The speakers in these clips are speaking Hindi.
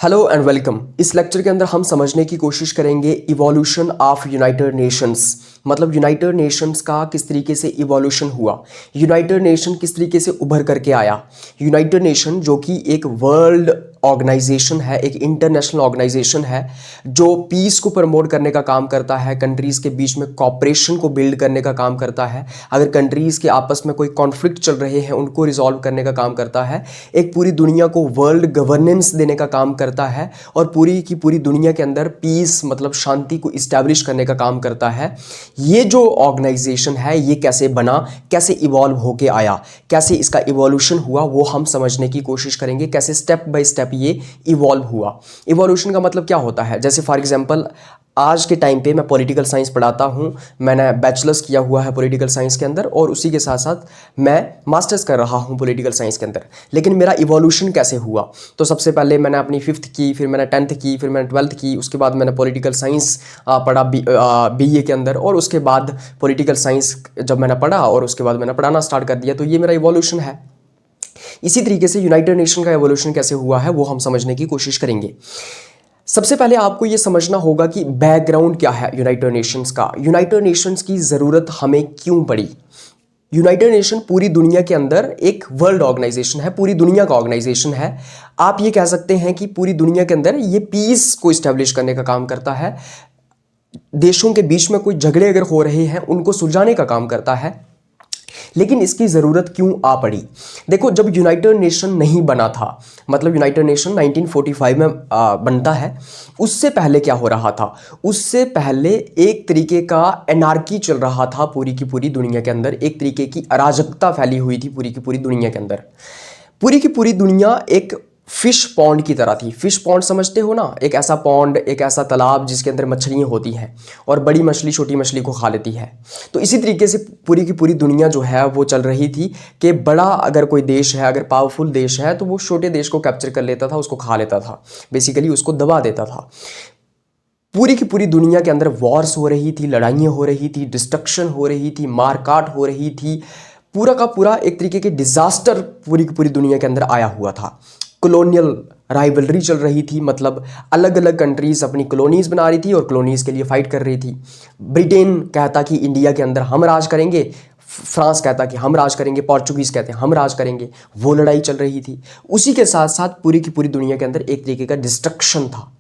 Hello and welcome. इस लेक्चर के अंदर हम समझने की कोशिश करेंगे इवोल्यूशन ऑफ यूनाइटेड नेशंस। मतलब यूनाइटेड नेशंस का किस तरीके से इवोल्यूशन हुआ, यूनाइटेड नेशन किस तरीके से उभर करके आया। यूनाइटेड नेशन जो कि एक वर्ल्ड ऑर्गेनाइजेशन है, एक इंटरनेशनल ऑर्गेनाइजेशन है जो पीस को प्रमोट करने का काम करता है, कंट्रीज़ के बीच में कॉपरेशन को बिल्ड करने का काम करता है। अगर कंट्रीज़ के आपस में कोई कॉन्फ्लिक्ट चल रहे हैं उनको रिजॉल्व करने का काम करता है। एक पूरी दुनिया को वर्ल्ड गवर्नेंस देने का काम करता है और पूरी की पूरी दुनिया के अंदर पीस मतलब शांति को इस्टेब्लिश करने का काम करता है। ये जो ऑर्गेनाइजेशन है ये कैसे बना, कैसे इवॉल्व होके आया, कैसे इसका इवोल्यूशन हुआ, वो हम समझने की कोशिश करेंगे। कैसे स्टेप बाय स्टेप ये इवॉल्व हुआ। इवोल्यूशन का मतलब क्या होता है, जैसे फॉर एग्जांपल आज के टाइम पे मैं पॉलिटिकल साइंस पढ़ाता हूँ, मैंने बैचलर्स किया हुआ है पॉलिटिकल साइंस के अंदर और उसी के साथ साथ मैं मास्टर्स कर रहा हूँ पॉलिटिकल साइंस के अंदर। लेकिन मेरा इवोल्यूशन कैसे हुआ, तो सबसे पहले मैंने अपनी 5th की, फिर मैंने 10th की, फिर मैंने 12th की, उसके बाद मैंने पॉलिटिकल साइंस पढ़ा BA के अंदर, और उसके बाद पॉलिटिकल साइंस जब मैंने पढ़ा और उसके बाद मैंने पढ़ाना स्टार्ट कर दिया, तो ये मेरा इवोल्यूशन है। इसी तरीके से यूनाइटेड नेशन का एवोल्यूशन कैसे हुआ है वो हम समझने की कोशिश करेंगे। सबसे पहले आपको ये समझना होगा कि बैकग्राउंड क्या है यूनाइटेड नेशंस का, यूनाइटेड नेशंस की ज़रूरत हमें क्यों पड़ी। यूनाइटेड नेशन पूरी दुनिया के अंदर एक वर्ल्ड ऑर्गेनाइजेशन है, पूरी दुनिया का ऑर्गेनाइजेशन है। आप ये कह सकते हैं कि पूरी दुनिया के अंदर ये पीस को इस्टेब्लिश करने का काम करता है। देशों के बीच में कोई झगड़े अगर हो रहे हैं उनको सुलझाने का काम करता है। लेकिन इसकी ज़रूरत क्यों आ पड़ी? देखो, जब यूनाइटेड नेशन नहीं बना था, मतलब यूनाइटेड नेशन 1945 में बनता है, उससे पहले क्या हो रहा था? उससे पहले एक तरीके का एनार्की चल रहा था पूरी की पूरी दुनिया के अंदर, एक तरीके की अराजकता फैली हुई थी पूरी की पूरी दुनिया के अंदर। पूरी की पूरी दुनिया एक फिश पॉन्ड की तरह थी। फिश पॉन्ड समझते हो ना, एक ऐसा पॉन्ड, एक ऐसा तालाब जिसके अंदर मछलियाँ होती हैं और बड़ी मछली छोटी मछली को खा लेती है। तो इसी तरीके से पूरी की पूरी दुनिया जो है वो चल रही थी कि बड़ा अगर कोई देश है, अगर पावरफुल देश है, तो वो छोटे देश को कैप्चर कर लेता था, उसको खा लेता था, बेसिकली उसको दबा देता था। पूरी की पूरी दुनिया के अंदर वॉर्स हो रही थी, लड़ाइयाँ हो रही थी, डिस्ट्रक्शन हो रही थी, मारकाट हो रही थी, पूरा का पूरा एक तरीके की डिजास्टर पूरी की पूरी दुनिया के अंदर आया हुआ था। कॉलोनियल राइवलरी चल रही थी, मतलब अलग अलग कंट्रीज अपनी कॉलोनीज बना रही थी और कॉलोनीज के लिए फाइट कर रही थी। ब्रिटेन कहता कि इंडिया के अंदर हम राज करेंगे, फ्रांस कहता कि हम राज करेंगे, पोर्चुगीज कहते हैं हम राज करेंगे। वो लड़ाई चल रही थी। उसी के साथ साथ पूरी की पूरी दुनिया के अंदर एक तरीके का डिस्ट्रक्शन था,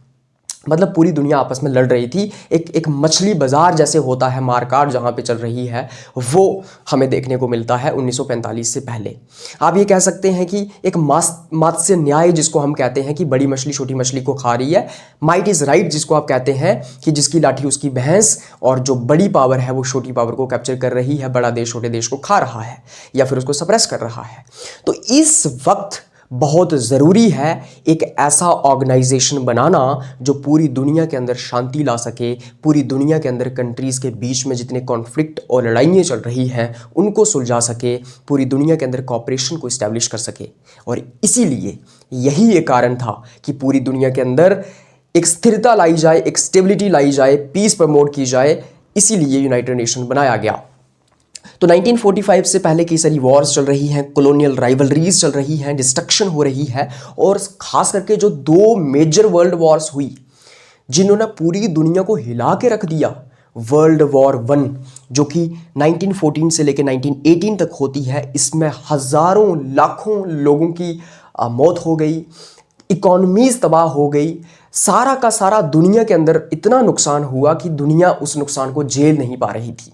मतलब पूरी दुनिया आपस में लड़ रही थी। एक मछली बाजार जैसे होता है, मारकाट जहाँ पे चल रही है, वो हमें देखने को मिलता है 1945 से पहले। आप ये कह सकते हैं कि एक मात्स्य न्याय जिसको हम कहते हैं कि बड़ी मछली छोटी मछली को खा रही है, माइट इज़ राइट जिसको आप कहते हैं कि जिसकी लाठी उसकी भैंस, और जो बड़ी पावर है वो छोटी पावर को कैप्चर कर रही है, बड़ा देश छोटे देश को खा रहा है या फिर उसको सप्रेस कर रहा है। तो इस वक्त बहुत ज़रूरी है एक ऐसा ऑर्गेनाइजेशन बनाना जो पूरी दुनिया के अंदर शांति ला सके, पूरी दुनिया के अंदर कंट्रीज़ के बीच में जितने कॉन्फ्लिक्ट और लड़ाइयाँ चल रही हैं उनको सुलझा सके, पूरी दुनिया के अंदर कॉपरेशन को इस्टेब्लिश कर सके। और इसीलिए यही एक कारण था कि पूरी दुनिया के अंदर एक स्थिरता लाई जाए, एक स्टेबिलिटी लाई जाए, पीस प्रमोट की जाए, इसीलिए यूनाइटेड नेशन बनाया गया। तो 1945 से पहले कई सारी वॉर्स चल रही हैं, कॉलोनियल राइवलरीज चल रही हैं, डिस्ट्रक्शन हो रही है, और खास करके जो 2 मेजर वर्ल्ड वॉर्स हुई जिन्होंने पूरी दुनिया को हिला के रख दिया। वर्ल्ड वॉर 1 जो कि 1914 से लेकर 1918 तक होती है, इसमें हज़ारों लाखों लोगों की मौत हो गई, इकोनॉमीज तबाह हो गई, सारा का सारा दुनिया के अंदर इतना नुकसान हुआ कि दुनिया उस नुकसान को झेल नहीं पा रही थी।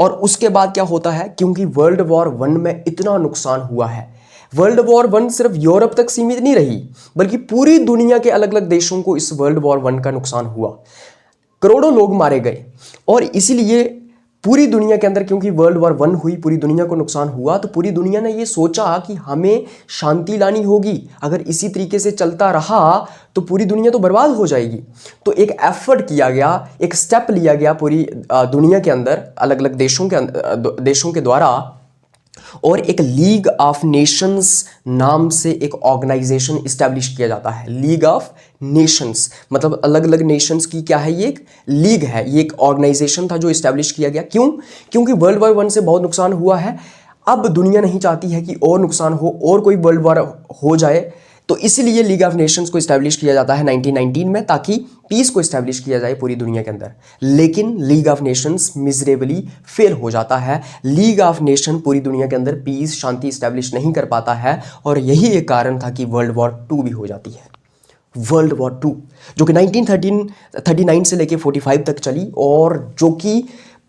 और उसके बाद क्या होता है, क्योंकि वर्ल्ड वॉर 1 में इतना नुकसान हुआ है, वर्ल्ड वॉर 1 सिर्फ यूरोप तक सीमित नहीं रही बल्कि पूरी दुनिया के अलग अलग देशों को इस वर्ल्ड वॉर 1 का नुकसान हुआ, करोड़ों लोग मारे गए। और इसीलिए पूरी दुनिया के अंदर, क्योंकि वर्ल्ड वॉर 1 हुई, पूरी दुनिया को नुकसान हुआ, तो पूरी दुनिया ने ये सोचा कि हमें शांति लानी होगी। अगर इसी तरीके से चलता रहा तो पूरी दुनिया तो बर्बाद हो जाएगी। तो एक एफर्ट किया गया, एक स्टेप लिया गया पूरी दुनिया के अंदर अलग अलग देशों के द्वारा, और एक लीग ऑफ नेशंस नाम से एक ऑर्गेनाइजेशन इस्टेब्लिश किया जाता है। लीग ऑफ नेशंस मतलब अलग अलग नेशंस की क्या है, ये एक लीग है, ये एक ऑर्गेनाइजेशन था जो इस्टेब्लिश किया गया। क्यों? क्योंकि वर्ल्ड वॉर 1 से बहुत नुकसान हुआ है। अब दुनिया नहीं चाहती है कि और नुकसान हो और कोई वर्ल्ड वॉर हो जाए, तो इसीलिए लीग ऑफ नेशंस को इस्टेब्लिश किया जाता है 1919 में, ताकि पीस को इस्टेब्लिश किया जाए पूरी दुनिया के अंदर। लेकिन league of Nations miserably fail हो जाता है। लीग ऑफ नेशन पूरी दुनिया के अंदर पीस, शांति इस्टेब्लिश नहीं कर पाता है, और यही एक कारण था कि वर्ल्ड वॉर 2 भी हो जाती है। वर्ल्ड वॉर 2 जो कि 1939 से लेके 45 तक चली, और जो कि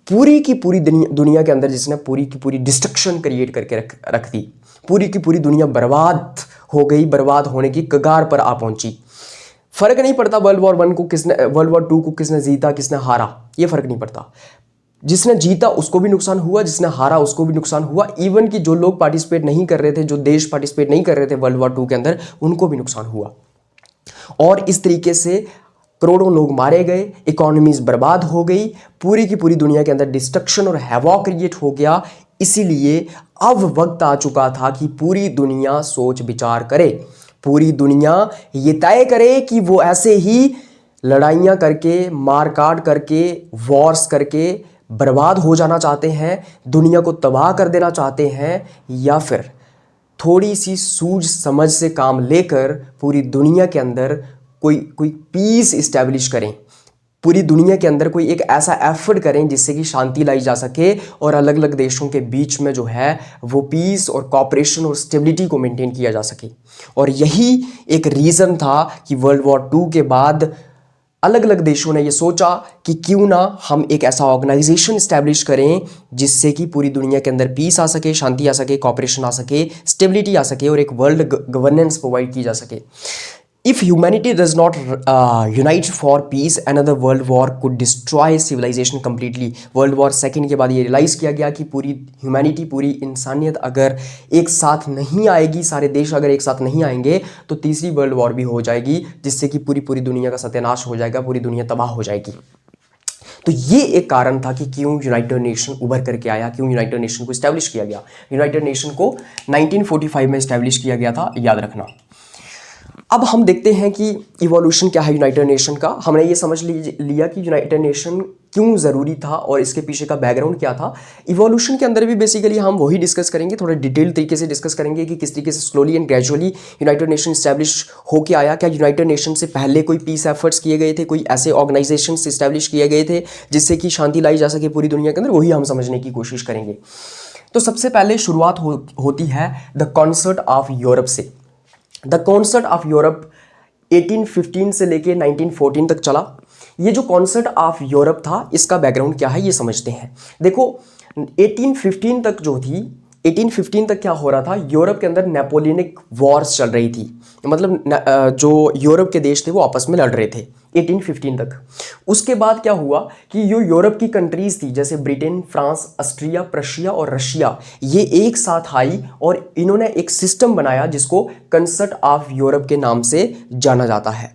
पूरी की पूरी दुनिया के अंदर जिसने पूरी की पूरी डिस्ट्रक्शन क्रिएट करके रख दी। पूरी की पूरी दुनिया बर्बाद हो गई, बर्बाद होने की कगार पर आ पहुंची। फर्क नहीं पड़ता वर्ल्ड वॉर 1 को किसने, वर्ल्ड वॉर 2 को किसने जीता किसने हारा, ये फर्क नहीं पड़ता। जिसने जीता उसको भी नुकसान हुआ, जिसने हारा उसको भी नुकसान हुआ। इवन कि जो लोग पार्टिसिपेट नहीं कर रहे थे, जो देश पार्टिसिपेट नहीं कर रहे थे वर्ल्ड वॉर 2 के अंदर, उनको भी नुकसान हुआ। और इस तरीके से करोड़ों लोग मारे गए, इकोनॉमीज बर्बाद हो गई, पूरी की पूरी दुनिया के अंदर डिस्ट्रक्शन और हैवॉक क्रिएट हो गया। इसीलिए अब वक्त आ चुका था कि पूरी दुनिया सोच विचार करे, पूरी दुनिया ये तय करे कि वो ऐसे ही लड़ाइयाँ करके, मारकाट करके, वॉर्स करके बर्बाद हो जाना चाहते हैं, दुनिया को तबाह कर देना चाहते हैं, या फिर थोड़ी सी सूझ समझ से काम लेकर पूरी दुनिया के अंदर कोई पीस इस्टेब्लिश करें। पूरी दुनिया के अंदर कोई एक ऐसा एफर्ट करें जिससे कि शांति लाई जा सके, और अलग अलग देशों के बीच में जो है वो पीस और कॉपरेशन और स्टेबिलिटी को मेंटेन किया जा सके। और यही एक रीज़न था कि वर्ल्ड वॉर 2 के बाद अलग अलग देशों ने ये सोचा कि क्यों ना हम एक ऐसा ऑर्गेनाइजेशन इस्टेब्लिश करें जिससे कि पूरी दुनिया के अंदर पीस आ सके, शांति आ सके, कॉपरेशन आ सके, स्टेबिलिटी आ सके, और एक वर्ल्ड गवर्नेंस प्रोवाइड की जा सके। If humanity does not unite for peace, another world war could destroy civilization completely. World war 2 के बाद ये रियलाइज़ किया गया कि पूरी ह्यूमैनिटी, पूरी इंसानियत अगर एक साथ नहीं आएगी, सारे देश अगर एक साथ नहीं आएंगे, तो तीसरी वर्ल्ड वॉर भी हो जाएगी, जिससे कि पूरी पूरी दुनिया का सत्यानाश हो जाएगा, पूरी दुनिया तबाह हो जाएगी। तो ये एक कारण था कि क्यों यूनाइटेड नेशन उभर करके आया, क्यों यूनाइटेड नेशन को इस्टेब्लिश किया गया। यूनाइटेड नेशन को 1945 में इस्टेब्लिश किया गया था, याद रखना। अब हम देखते हैं कि इवोल्यूशन क्या है यूनाइटेड नेशन का। हमने ये समझ लिया कि यूनाइटेड नेशन क्यों ज़रूरी था और इसके पीछे का बैकग्राउंड क्या था। इवोल्यूशन के अंदर भी बेसिकली हम वही डिस्कस करेंगे, थोड़े डिटेल तरीके से डिस्कस करेंगे कि किस तरीके से slowly and gradually United nation establish होके आया। क्या यूनाइटेड नेशन से पहले कोई पीस एफर्ट्स किए गए थे, कोई ऐसे ऑर्गेनाइजेशन इस्टेब्लिश किए गए थे जिससे कि शांति लाई जा सके पूरी दुनिया के अंदर, वही हम समझने की कोशिश करेंगे। तो सबसे पहले शुरुआत होती है द कॉन्सर्ट ऑफ यूरोप से। द कॉन्सर्ट ऑफ यूरोप 1815 से लेके 1914 तक चला। ये जो कॉन्सर्ट ऑफ यूरोप था, इसका बैकग्राउंड क्या है ये समझते हैं। देखो 1815 तक जो थी, 1815 तक क्या हो रहा था, यूरोप के अंदर नेपोलियनिक वॉर्स चल रही थी। मतलब जो यूरोप के देश थे वो आपस में लड़ रहे थे 1815 तक। उसके बाद क्या हुआ कि जो यूरोप की कंट्रीज थी, जैसे ब्रिटेन, फ्रांस, ऑस्ट्रिया, प्रशिया और रशिया, ये एक साथ आई और इन्होंने एक सिस्टम बनाया जिसको कंसर्ट ऑफ यूरोप के नाम से जाना जाता है।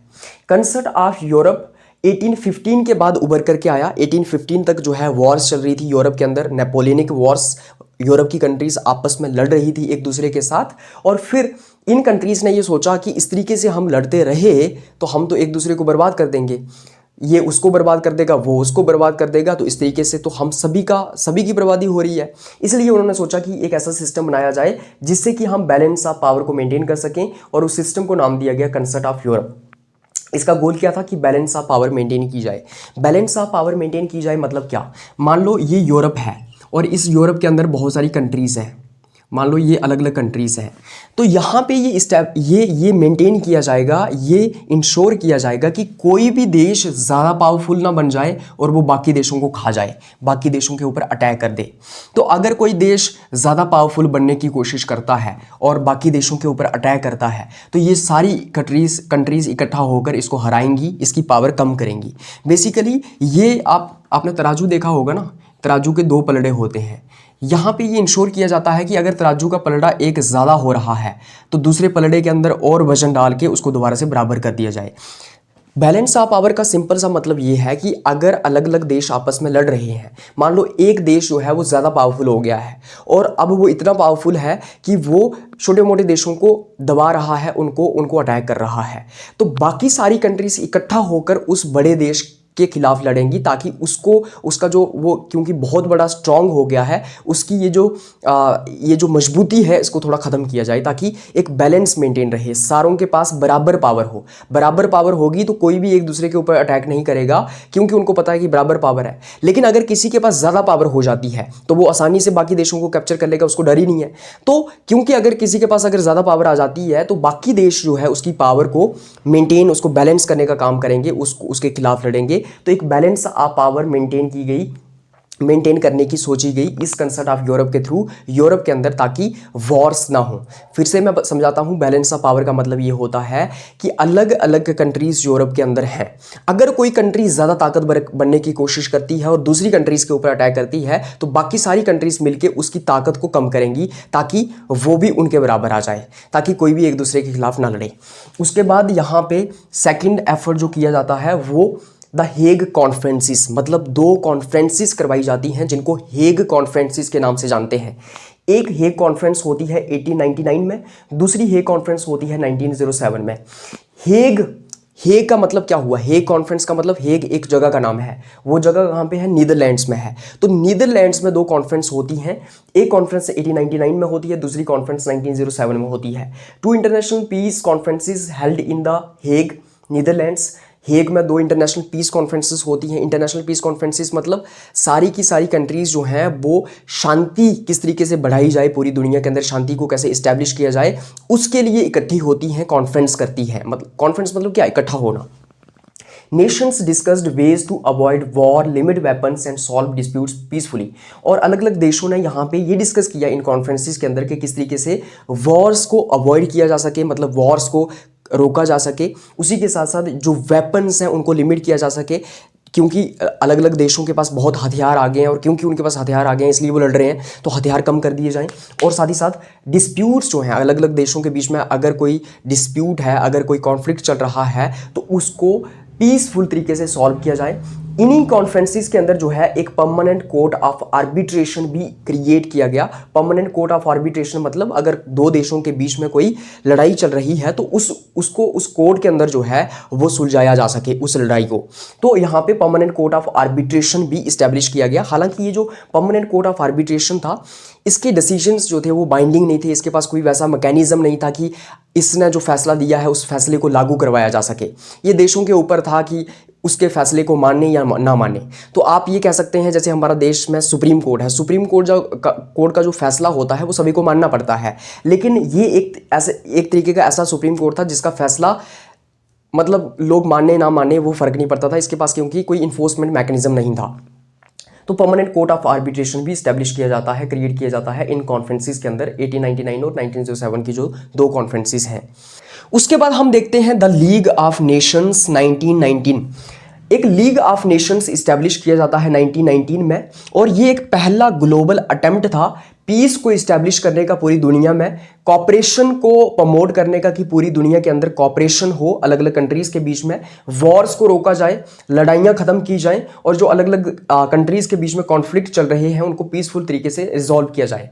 कंसर्ट ऑफ यूरोप 1815 के बाद उभर करके आया। 1815 तक जो है वॉर्स चल रही थी यूरोप के अंदर, नेपोलियनिक वॉर्स। यूरोप की कंट्रीज आपस में लड़ रही थी एक दूसरे के साथ, और फिर इन कंट्रीज ने ये सोचा कि इस तरीके से हम लड़ते रहे तो हम तो एक दूसरे को बर्बाद कर देंगे, ये उसको बर्बाद कर देगा, वो उसको बर्बाद कर देगा, तो इस तरीके से तो हम सभी की बर्बादी हो रही है। इसलिए उन्होंने सोचा कि एक ऐसा सिस्टम बनाया जाए जिससे कि हम बैलेंस ऑफ पावर को मेंटेन कर सकें, और उस सिस्टम को नाम दिया गया कंसर्ट ऑफ यूरोप। इसका गोल क्या था कि बैलेंस ऑफ पावर मेंटेन की जाए। बैलेंस ऑफ पावर मेंटेन की जाए मतलब क्या, मान लो ये यूरोप है और इस यूरोप के अंदर बहुत सारी कंट्रीज़ हैं, मान लो ये अलग अलग कंट्रीज़ हैं, तो यहाँ पे ये मेंटेन किया जाएगा, ये इंश्योर किया जाएगा कि कोई भी देश ज़्यादा पावरफुल ना बन जाए और वो बाकी देशों को खा जाए, बाकी देशों के ऊपर अटैक कर दे। तो अगर कोई देश ज़्यादा पावरफुल बनने की कोशिश करता है और बाकी देशों के ऊपर अटैक करता है, तो ये सारी कंट्रीज़ इकट्ठा होकर इसको हराएंगी, इसकी पावर कम करेंगी। बेसिकली ये आपने तराजू देखा होगा ना, तराजू के 2 पलड़े होते हैं। यहाँ पे ये इंश्योर किया जाता है कि अगर तराजू का पलड़ा एक ज़्यादा हो रहा है तो दूसरे पलड़े के अंदर और वजन डाल के उसको दोबारा से बराबर कर दिया जाए। बैलेंस ऑफ पावर का सिंपल सा मतलब ये है कि अगर अलग अलग देश आपस में लड़ रहे हैं, मान लो एक देश जो है वो ज़्यादा पावरफुल हो गया है और अब वो इतना पावरफुल है कि वो छोटे मोटे देशों को दबा रहा है, उनको अटैक कर रहा है, तो बाकी सारी कंट्रीज इकट्ठा होकर उस बड़े देश के खिलाफ लड़ेंगी, ताकि उसको उसका जो वो क्योंकि बहुत बड़ा स्ट्रांग हो गया है, उसकी ये जो मजबूती है इसको थोड़ा ख़त्म किया जाए, ताकि एक बैलेंस मेंटेन रहे, सारों के पास बराबर पावर हो। बराबर पावर होगी तो कोई भी एक दूसरे के ऊपर अटैक नहीं करेगा, क्योंकि उनको पता है कि बराबर पावर है। लेकिन अगर किसी के पास ज़्यादा पावर हो जाती है तो वो आसानी से बाकी देशों को कैप्चर कर लेगा, उसको डर ही नहीं है। तो क्योंकि अगर किसी के पास अगर ज़्यादा पावर आ जाती है तो बाकी देश जो है उसकी पावर को मेंटेन, उसको बैलेंस करने का काम करेंगे, उसके खिलाफ लड़ेंगे। तो एक बैलेंस ऑफ पावर मेंटेन करने की सोची गई इस कंसेप्ट ऑफ यूरोप के थ्रू, यूरोप के अंदर, ताकि वॉर्स ना हो। फिर से मैं समझाता हूं, बैलेंस ऑफ पावर का मतलब ये होता है कि अलग अलग कंट्रीज यूरोप के अंदर हैं। अगर कोई कंट्री ज़्यादा ताकतवर बनने की कोशिश करती है और दूसरी कंट्रीज़ के ऊपर अटैक करती है तो बाकी सारी कंट्रीज़ मिलकर उसकी ताकत को कम करेंगी, ताकि वो भी उनके बराबर आ जाए, ताकि कोई भी एक दूसरे के खिलाफ ना लड़े। उसके बाद यहाँ पे सेकेंड एफर्ट जो किया जाता है वो द हेग कॉन्फ्रेंसिस, मतलब 2 कॉन्फ्रेंसिस करवाई जाती हैं जिनको हेग कॉन्फ्रेंसिस के नाम से जानते हैं। एक हेग कॉन्फ्रेंस होती है 1899 में, दूसरी हेग कॉन्फ्रेंस होती है 1907 में। हेग का मतलब क्या हुआ? हेग कॉन्फ्रेंस का मतलब, हेग एक जगह का नाम है, वो जगह कहाँ पे है? नीदरलैंड्स में है। तो नीदरलैंड्स में 2 कॉन्फ्रेंस होती हैं, एक कॉन्फ्रेंस 1899 में होती है, दूसरी कॉन्फ्रेंस 1907 में होती है। 2 international peace conferences held in the Hague, Netherlands. Hague में 2 इंटरनेशनल पीस कॉन्फ्रेंसेस होती हैं। इंटरनेशनल पीस कॉन्फ्रेंसेस मतलब सारी की सारी कंट्रीज़ जो हैं वो शांति किस तरीके से बढ़ाई जाए, पूरी दुनिया के अंदर शांति को कैसे इस्टेब्लिश किया जाए, उसके लिए इकट्ठी होती हैं, कॉन्फ्रेंस करती हैं। मतलब कॉन्फ्रेंस मतलब क्या? इकट्ठा होना। Nations discussed ways to avoid war, limit weapons and solve disputes peacefully. और अलग अलग देशों ने यहाँ पे ये डिस्कस किया इन कॉन्फ्रेंसेस के अंदर कि किस तरीके से वॉर्स को अवॉइड किया जा सके, मतलब वॉर्स को रोका जा सके। उसी के साथ साथ जो वेपन्स हैं उनको लिमिट किया जा सके, क्योंकि अलग अलग देशों के पास बहुत हथियार आ गए हैं, और क्योंकि उनके पास हथियार आ गए हैं इसलिए वो लड़ रहे हैं, तो हथियार कम कर दिए जाएं। और साथ ही साथ डिस्प्यूट्स जो हैं अलग अलग देशों के बीच में, अगर कोई डिस्प्यूट है, अगर कोई कॉन्फ्लिक्ट चल रहा है तो उसको पीसफुल तरीके से सॉल्व किया जाए। इन्हीं कॉन्फ्रेंसिस के अंदर जो है एक परमानेंट कोर्ट ऑफ आर्बिट्रेशन भी क्रिएट किया गया। परमानेंट कोर्ट ऑफ आर्बिट्रेशन मतलब अगर 2 देशों के बीच में कोई लड़ाई चल रही है तो उस कोर्ट के अंदर जो है वो सुलझाया जा सके उस लड़ाई को। तो यहाँ पे परमानेंट कोर्ट ऑफ आर्बिट्रेशन भी इस्टेब्लिश किया गया। हालांकि ये जो परमानेंट कोर्ट ऑफ आर्बिट्रेशन था, इसके डिसीजंस जो थे वो बाइंडिंग नहीं थे, इसके पास कोई वैसा मैकेनिज्म नहीं था कि इसने जो फैसला दिया है उस फैसले को लागू करवाया जा सके। ये देशों के ऊपर था कि उसके फैसले को मानने या ना माने। तो आप ये कह सकते हैं जैसे हमारा देश में सुप्रीम कोर्ट है, सुप्रीम कोर्ट का जो फैसला होता है वो सभी को मानना पड़ता है। लेकिन ये एक तरीके का ऐसा सुप्रीम कोर्ट था जिसका फैसला मतलब लोग माने ना माने वो फर्क नहीं पड़ता था इसके पास, क्योंकि कोई इन्फोर्समेंट मैकेनिज्म नहीं था। तो परमानेंट कोर्ट ऑफ आर्बिट्रेशन भी इस्टेब्लिश किया जाता है, क्रिएट किया जाता है इन कॉन्फ्रेंसिस के अंदर, 1899 और 1907 की जो 2 कॉन्फ्रेंसिस हैं। उसके बाद हम देखते हैं द लीग ऑफ नेशंस 1919। एक लीग ऑफ नेशंस इस्टेब्लिश किया जाता है 1919 में, और ये एक पहला ग्लोबल अटेम्प्ट था पीस को इस्टेब्लिश करने का पूरी दुनिया में, कॉपरेशन को प्रमोट करने का कि पूरी दुनिया के अंदर कॉपरेशन हो, अलग अलग कंट्रीज़ के बीच में वॉर्स को रोका जाए, लड़ाइयाँ ख़त्म की जाएं, और जो अलग अलग कंट्रीज़ के बीच में कॉन्फ्लिक्ट चल रहे हैं उनको पीसफुल तरीके से रिजॉल्व किया जाए।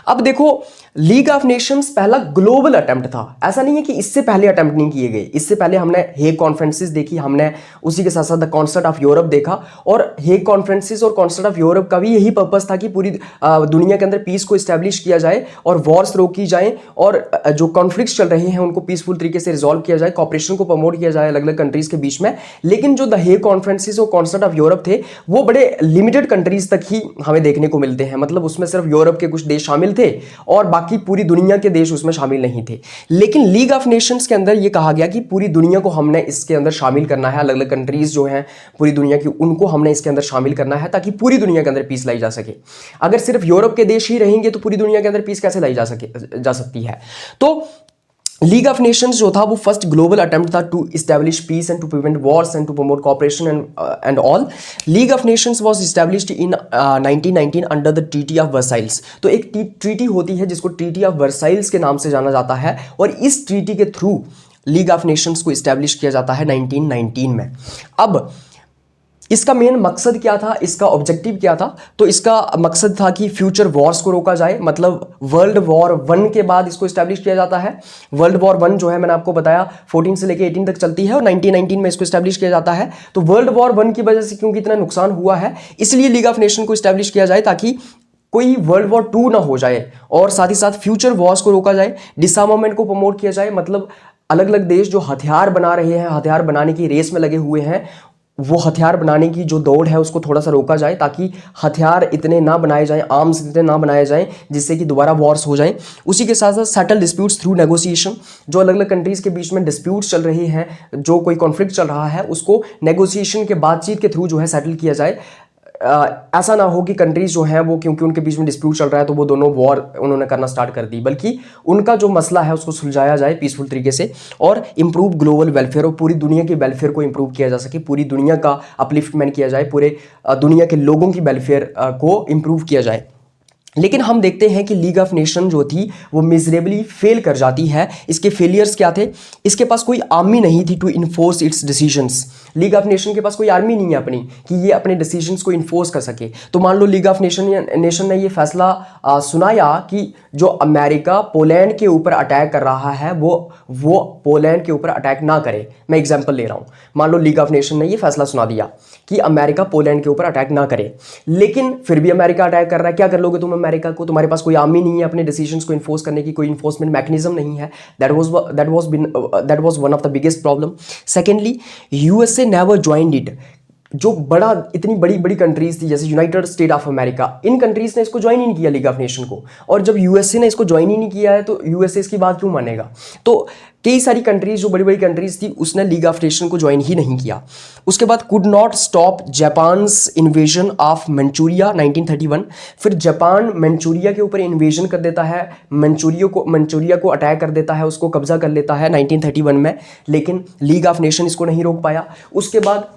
अब देखो, लीग ऑफ नेशंस पहला ग्लोबल अटेम्प्ट था। ऐसा नहीं है कि इससे पहले अटेम्प्ट नहीं किए गए, इससे पहले हमने हेग कॉन्फ्रेंसिस देखी, हमने उसी के साथ साथ द कॉन्सर्ट ऑफ यूरोप देखा, और हेग कॉन्फ्रेंसिस और कॉन्सर्ट ऑफ यूरोप का भी यही पर्पस था कि पूरी दुनिया के अंदर पीस को इस्टेब्लिश किया जाए और वॉर्स रोकी जाए, और जो कॉन्फ्लिक्ट्स चल रहे हैं उनको पीसफुल तरीके से रिजॉल्व किया जाए, कॉपरेशन को प्रमोट किया जाए अलग अलग कंट्रीज के बीच में। लेकिन जो द हेग कॉन्फ्रेंसिस और कॉन्सर्ट ऑफ यूरोप थे वो बड़े लिमिटेड कंट्रीज तक ही हमें देखने को मिलते हैं, मतलब उसमें सिर्फ यूरोप के कुछ देश शामिल थे और बाकी पूरी दुनिया के देश उसमें शामिल नहीं थे। लेकिन लीग ऑफ नेशंस के अंदर ये कहा गया कि पूरी दुनिया को हमने इसके अंदर शामिल करना है, अलग अलग कंट्रीज जो हैं पूरी दुनिया की उनको हमने इसके अंदर शामिल करना है ताकि पूरी दुनिया के अंदर पीस लाई जा सके। अगर सिर्फ यूरोप के देश ही रहेंगे तो पूरी दुनिया के अंदर पीस कैसे लाई जा सकती है। तो लीग ऑफ नेशंस जो था वो फर्स्ट ग्लोबल अटेम्प्ट था to establish peace and to prevent wars and to promote cooperation and all. League of Nations was established in 1919 under the treaty of Versailles. तो एक ट्रीटी होती है जिसको ट्रीटी ऑफ वर्साइल्स के नाम से जाना जाता है, और इस ट्रीटी के थ्रू लीग ऑफ नेशंस को इस्टेब्लिश किया जाता है 1919 में। अब इसका मेन मकसद क्या था, इसका ऑब्जेक्टिव क्या था? तो इसका मकसद था कि फ्यूचर वॉर्स को रोका जाए, मतलब वर्ल्ड वॉर 1 के बाद इसको इस्टेब्लिश किया जाता है। वर्ल्ड वॉर 1 जो है मैंने आपको बताया 14 से लेकर 18 तक चलती है और 1919 में इसको इस्टेब्लिश किया जाता है। तो वर्ल्ड वॉर 1 की वजह से क्योंकि इतना नुकसान हुआ है, इसलिए लीग ऑफ नेशन को इस्टेब्लिश किया जाए ताकि कोई वर्ल्ड वॉर 2 ना हो जाए, और साथ ही साथ फ्यूचर वॉर्स को रोका जाए, डिसआर्मामेंट को प्रमोट किया जाए, मतलब अलग अलग देश जो हथियार बना रहे हैं, हथियार बनाने की रेस में लगे हुए हैं, वो हथियार बनाने की जो दौड़ है उसको थोड़ा सा रोका जाए ताकि हथियार इतने ना बनाए जाएं, आर्म्स इतने ना बनाए जाएं जिससे कि दोबारा वॉर्स हो जाएं। उसी के साथ साथ सेटल डिस्प्यूट्स थ्रू नेगोशिएशन, जो अलग अलग कंट्रीज़ के बीच में डिस्प्यूट्स चल रहे हैं, जो कोई कॉन्फ्लिक्ट चल रहा है, उसको नेगोशिएशन के बातचीत के थ्रू जो है सेटल किया जाए। ऐसा ना हो कि कंट्रीज जो हैं वो क्योंकि उनके बीच में डिस्प्यूट चल रहा है तो वो दोनों वॉर उन्होंने करना स्टार्ट कर दी, बल्कि उनका जो मसला है उसको सुलझाया जाए पीसफुल तरीके से, और इंप्रूव ग्लोबल वेलफेयर, और पूरी दुनिया के वेलफेयर को इंप्रूव किया जा सके, पूरी दुनिया का अपलिफ्टमेंट किया जाए, पूरे दुनिया के लोगों की वेलफेयर को इंप्रूव किया जाए। लेकिन हम देखते हैं कि लीग ऑफ नेशन जो थी वो मिजरेबली फेल कर जाती है। इसके फेलियर्स क्या थे? इसके पास कोई आर्मी नहीं थी to enforce its decisions. League of Nation के पास कोई आर्मी नहीं है अपनी कि ये अपने डिसीजंस को इन्फोर्स कर सके। तो मान लो लीग ऑफ नेशन ने ये फैसला सुनाया कि जो अमेरिका पोलैंड के ऊपर अटैक कर रहा है वो पोलैंड के ऊपर अटैक ना करे। मैं एग्जांपल ले रहा हूँ, मान लो लीग ऑफ नेशन ने ये फैसला सुना दिया कि अमेरिका पोलैंड के ऊपर अटैक ना करे, लेकिन फिर भी अमेरिका अटैक कर रहा है। क्या कर लोगे तुम अमेरिका को? तुम्हारे पास कोई आर्मी नहीं है अपने डिसीजंस को इन्फोर्स करने की, कोई इन्फोर्समेंट मैकेनिज्म नहीं है। That was one of the biggest problem. Secondly, USA never joined it. जो इतनी बड़ी बड़ी कंट्रीज थी जैसे United state of America, in countries ने इसको ज्वाइन ही नहीं किया लीग ऑफ नेशन को। और जब यूएसए ने इसको ज्वाइन ही नहीं किया है तो यूएसए इसकी बात क्यों मानेगा? तो कई सारी कंट्रीज जो बड़ी बड़ी कंट्रीज थी उसने लीग ऑफ नेशन को ज्वाइन ही नहीं किया। उसके बाद could not stop Japan's invasion of Manchuria 1931। फिर जापान मंचूरिया के ऊपर इन्वेजन कर देता है, मंचूरिया को अटैक कर देता है, उसको कब्जा कर लेता है 1931 में, लेकिन लीग ऑफ नेशन इसको नहीं रोक पाया। उसके बाद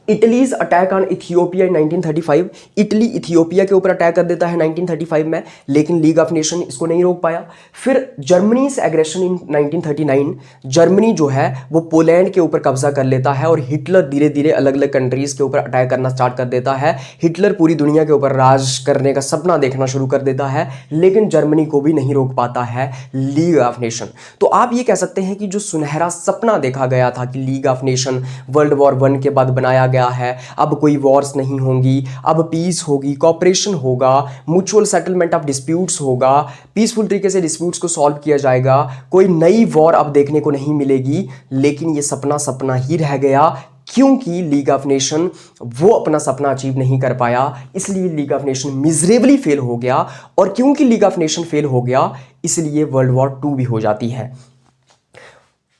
Italy's attack on Ethiopia in 1935। Italy Ethiopia के ऊपर अटैक कर देता है 1935 में, लेकिन लीग ऑफ नेशन इसको नहीं रोक पाया। फिर जर्मनीज एग्रेशन इन 1939। जर्मनी जो है वो पोलैंड के ऊपर कब्जा कर लेता है और हिटलर धीरे धीरे अलग अलग कंट्रीज के ऊपर अटैक करना स्टार्ट कर देता है। हिटलर पूरी दुनिया के ऊपर राज करने का सपना देखना शुरू कर देता है, लेकिन जर्मनी को भी नहीं रोक पाता है लीग ऑफ नेशन। तो आप ये कह सकते हैं कि जो सुनहरा सपना देखा गया था कि league of nation world war 1 के बाद बनाया है, अब कोई वॉर्स नहीं होंगी, अब पीस होगी, कॉपरेशन होगा, म्यूचुअल सेटलमेंट ऑफ डिस्प्यूट्स होगा, पीसफुल तरीके से डिस्प्यूट्स को सॉल्व किया जाएगा, कोई नई वॉर अब देखने को नहीं मिलेगी। लेकिन ये सपना सपना ही रह गया, क्योंकि लीग ऑफ नेशन वो अपना सपना अचीव नहीं कर पाया, इसलिए league of nation miserably fail हो गया। और क्योंकि लीग ऑफ नेशन फेल हो गया, इसलिए वर्ल्ड वॉर 2 भी हो जाती है।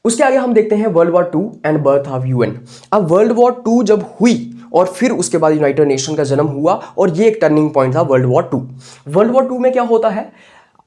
उसके आगे हम देखते हैं world war 2 and birth of UN. अब वर्ल्ड वॉर 2 जब हुई और फिर उसके बाद यूनाइटेड नेशन का जन्म हुआ, और ये एक टर्निंग पॉइंट था वर्ल्ड वॉर 2। वर्ल्ड वॉर 2 में क्या होता है?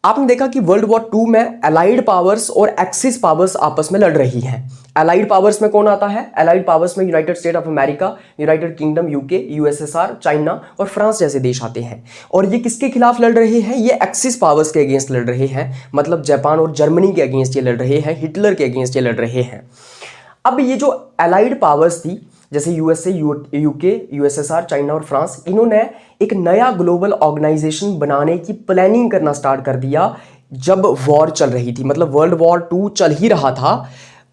आपने देखा कि वर्ल्ड वॉर 2 में अलाइड पावर्स और एक्सिस पावर्स आपस में लड़ रही हैं। अलाइड पावर्स में कौन आता है? अलाइड पावर्स में United state of America, United kingdom UK, USSR, China और फ्रांस जैसे देश आते हैं। और ये किसके खिलाफ लड़ रहे हैं? ये एक्सिस पावर्स के अगेंस्ट लड़ रहे हैं, मतलब जापान और जर्मनी के अगेंस्ट ये लड़ रहे हैं, हिटलर के अगेंस्ट ये लड़ रहे हैं। अब ये जो अलाइड पावर्स थी जैसे यूएसए, यूके, यूएसएसआर, चाइना और फ्रांस, इन्होंने एक नया ग्लोबल ऑर्गेनाइजेशन बनाने की प्लानिंग करना स्टार्ट कर दिया जब वॉर चल रही थी, मतलब वर्ल्ड वॉर 2 चल ही रहा था।